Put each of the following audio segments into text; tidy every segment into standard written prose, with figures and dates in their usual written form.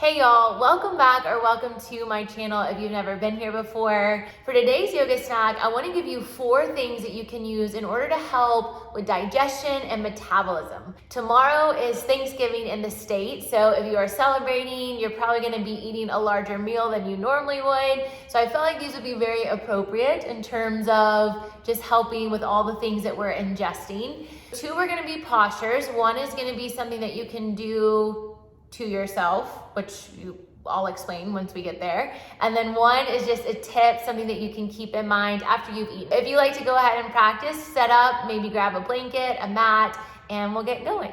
Hey y'all, welcome back or welcome to my channel if you've never been here before. For today's yoga snack, I want to give you 4 things that you can use in order to help with digestion and metabolism. Tomorrow is Thanksgiving in the States, so if you are celebrating, you're probably going to be eating a larger meal than you normally would. So I felt like these would be very appropriate in terms of just helping with all the things that we're ingesting. 2 are going to be postures. 1 is going to be something that you can do to yourself, which I'll explain once we get there. And then 1 is just a tip, something that you can keep in mind after you've eaten. If you like to go ahead and practice, set up, maybe grab a blanket, a mat, and we'll get going.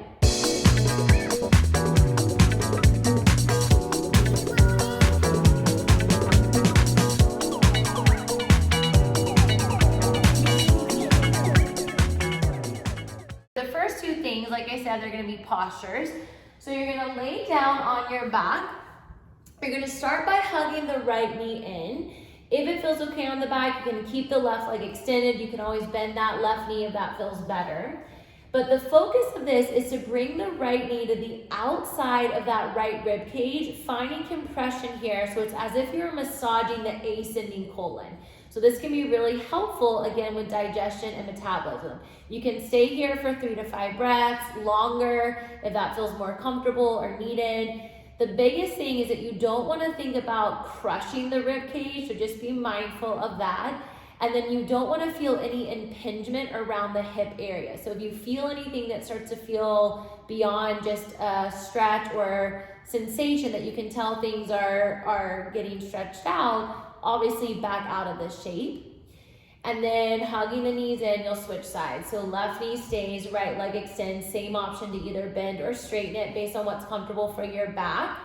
The first 2 things, like I said, they're gonna be postures. So you're gonna lay down on your back. You're gonna start by hugging the right knee in. If it feels okay on the back, you can keep the left leg extended. You can always bend that left knee if that feels better. But the focus of this is to bring the right knee to the outside of that right rib cage, finding compression here, so it's as if you're massaging the ascending colon. So this can be really helpful, again, with digestion and metabolism. You can stay here for 3 to 5 breaths, longer if that feels more comfortable or needed. The biggest thing is that you don't want to think about crushing the rib cage, so just be mindful of that. And then you don't want to feel any impingement around the hip area. So if you feel anything that starts to feel beyond just a stretch or sensation that you can tell things are getting stretched out, obviously back out of this shape. And then hugging the knees in, you'll switch sides. So left knee stays, right leg extends. Same option to either bend or straighten it based on what's comfortable for your back.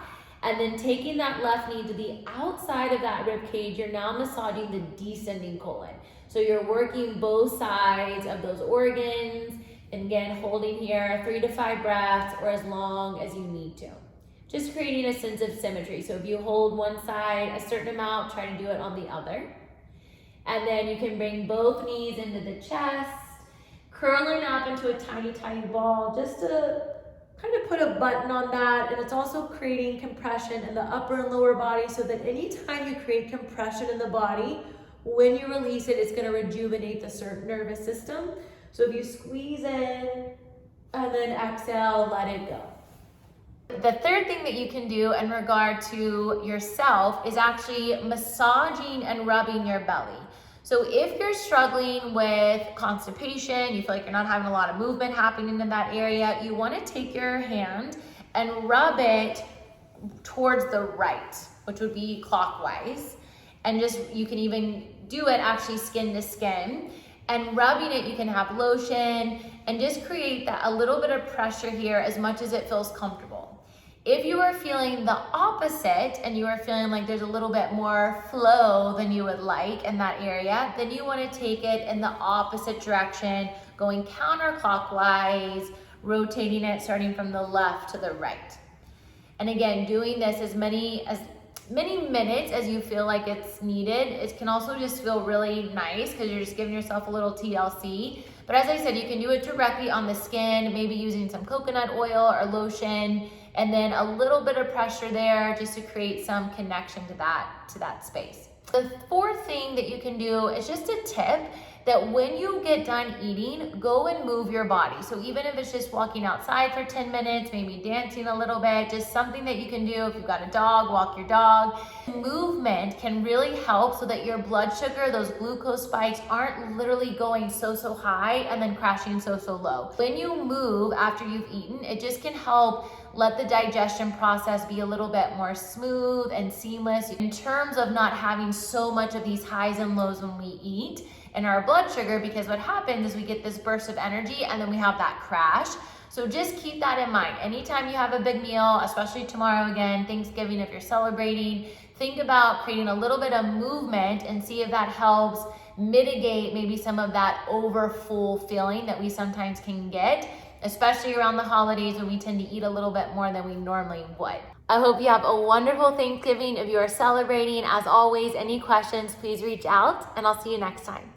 And then taking that left knee to the outside of that rib cage, you're now massaging the descending colon. So you're working both sides of those organs. And again, holding here 3 to 5 breaths or as long as you need to. Just creating a sense of symmetry. So if you hold one side a certain amount, try to do it on the other. And then you can bring both knees into the chest, curling up into a tiny, tiny ball, just to kind of put a button on that. And it's also creating compression in the upper and lower body, so that anytime you create compression in the body, when you release it, it's going to rejuvenate the nervous system. So if you squeeze in and then exhale, let it go. The third thing that you can do in regard to yourself is actually massaging and rubbing your belly. So if you're struggling with constipation, you feel like you're not having a lot of movement happening in that area, you want to take your hand and rub it towards the right, which would be clockwise. And you can even do it actually skin to skin. And rubbing it, you can have lotion and just create a little bit of pressure here as much as it feels comfortable. If you are feeling the opposite and you are feeling like there's a little bit more flow than you would like in that area, then you want to take it in the opposite direction, going counterclockwise, rotating it, starting from the left to the right. And again, doing this as many minutes as you feel like it's needed. It can also just feel really nice because you're just giving yourself a little TLC. But as I said, you can do it directly on the skin, maybe using some coconut oil or lotion, and then a little bit of pressure there just to create some connection to that space. The 4th thing that you can do is just a tip that when you get done eating, go and move your body. So even if it's just walking outside for 10 minutes, maybe dancing a little bit, just something that you can do. If you've got a dog, walk your dog. Movement can really help so that your blood sugar, those glucose spikes, aren't literally going so high and then crashing so low. When you move after you've eaten, it just can help let the digestion process be a little bit more smooth and seamless in terms of not having so much of these highs and lows when we eat in our blood sugar, because what happens is we get this burst of energy and then we have that crash. So just keep that in mind. Anytime you have a big meal, especially tomorrow again, Thanksgiving, if you're celebrating, think about creating a little bit of movement and see if that helps mitigate maybe some of that overfull feeling that we sometimes can get, especially around the holidays when we tend to eat a little bit more than we normally would. I hope you have a wonderful Thanksgiving if you are celebrating. As always, any questions, please reach out, and I'll see you next time.